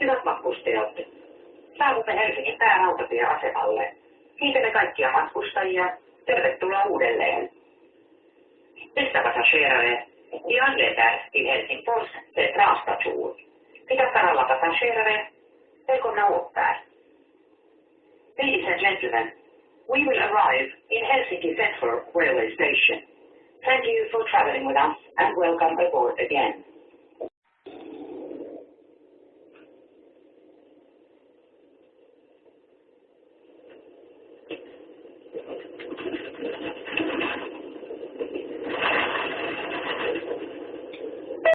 Hyvät matkustajat, saavumme Helsingin päärautatieasemalle. Kiitämme kaikkia matkustajia. Tervetuloa uudelleen. Nästa passagerare, vi anländer till Helsingfors centralstation. Pidäkää alla passagerare. Välkomna åter. Ladies and gentlemen, we will arrive in Helsinki Central Railway Station. Thank you for traveling with us and welcome aboard again.